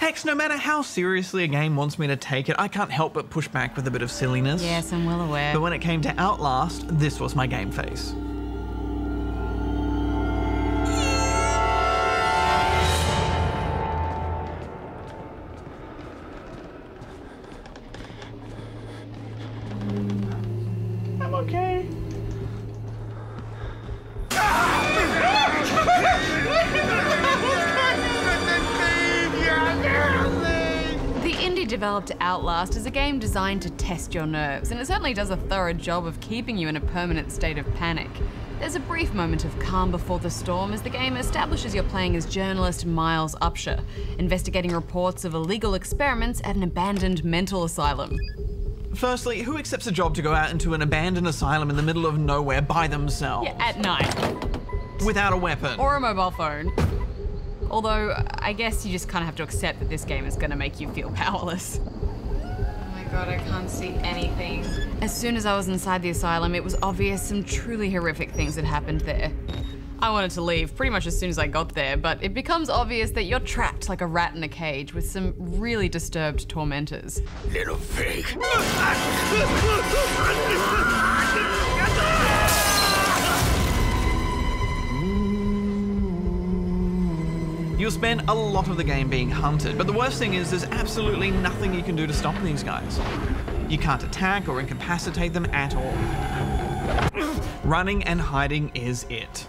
Heck, no matter how seriously a game wants me to take it, I can't help but push back with a bit of silliness. Yes, I'm well aware. But when it came to Outlast, this was my game face. I'm okay. The indie-developed Outlast is a game designed to test your nerves, and it certainly does a thorough job of keeping you in a permanent state of panic. There's a brief moment of calm before the storm as the game establishes you're playing as journalist Miles Upshur, investigating reports of illegal experiments at an abandoned mental asylum. Firstly, who accepts a job to go out into an abandoned asylum in the middle of nowhere by themselves? Yeah, at night. Without a weapon. Or a mobile phone. Although, I guess you just kind of have to accept that this game is going to make you feel powerless. Oh my god, I can't see anything. As soon as I was inside the asylum, it was obvious some truly horrific things had happened there. I wanted to leave pretty much as soon as I got there, but it becomes obvious that you're trapped like a rat in a cage with some really disturbed tormentors. Little pig. You'll spend a lot of the game being hunted, but the worst thing is there's absolutely nothing you can do to stop these guys. You can't attack or incapacitate them at all. Running and hiding is it.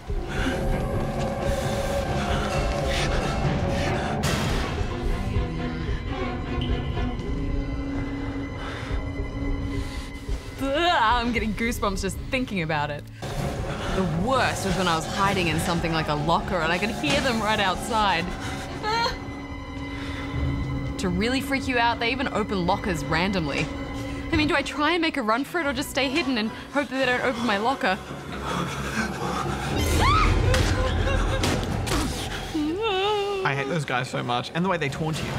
I'm getting goosebumps just thinking about it. The worst was when I was hiding in something like a locker and I could hear them right outside. To really freak you out, they even open lockers randomly. I mean, do I try and make a run for it or just stay hidden and hope that they don't open my locker? I hate those guys so much, and the way they taunt you.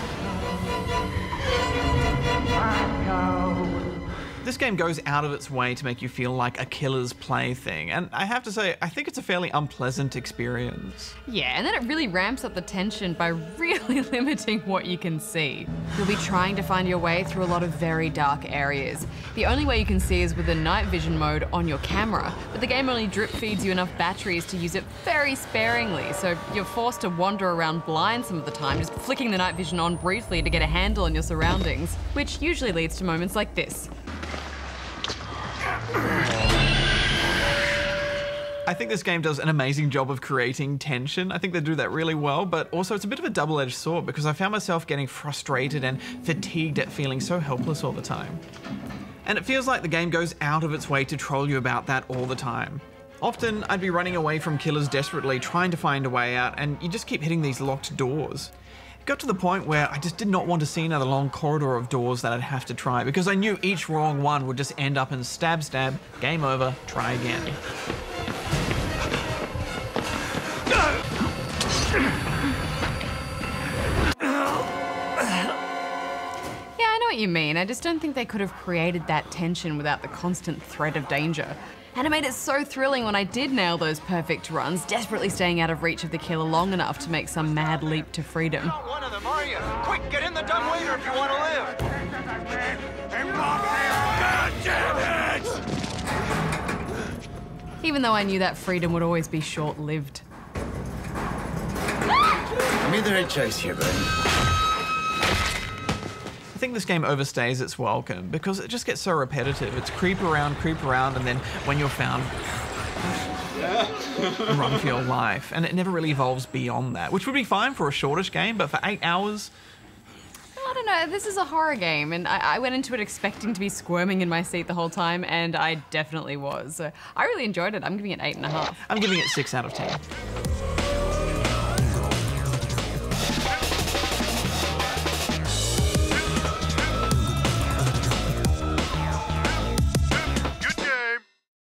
This game goes out of its way to make you feel like a killer's plaything, and I have to say, I think it's a fairly unpleasant experience. Yeah, and then it really ramps up the tension by really limiting what you can see. You'll be trying to find your way through a lot of very dark areas. The only way you can see is with the night vision mode on your camera, but the game only drip feeds you enough batteries to use it very sparingly, so you're forced to wander around blind some of the time, just flicking the night vision on briefly to get a handle on your surroundings, which usually leads to moments like this. I think this game does an amazing job of creating tension. I think they do that really well, but also it's a bit of a double-edged sword because I found myself getting frustrated and fatigued at feeling so helpless all the time. And it feels like the game goes out of its way to troll you about that all the time. Often, I'd be running away from killers desperately, trying to find a way out, and you just keep hitting these locked doors. It got to the point where I just did not want to see another long corridor of doors that I'd have to try because I knew each wrong one would just end up in stab, stab, game over, try again. Yeah, I know what you mean. I just don't think they could have created that tension without the constant threat of danger. And it made it so thrilling when I did nail those perfect runs, desperately staying out of reach of the killer long enough to make some mad leap to freedom. Not one of them, are you? Quick, get in the dumbwaiter if you want to live. God damn it! Even though I knew that freedom would always be short-lived. I'm either in chase here, buddy. I think this game overstays its welcome because it just gets so repetitive. It's creep around, and then when you're found, run for your life. And it never really evolves beyond that, which would be fine for a shortish game, but for 8 hours... I don't know, this is a horror game, and I went into it expecting to be squirming in my seat the whole time, and I definitely was. So I really enjoyed it. I'm giving it 8.5. I'm giving it 6 out of 10.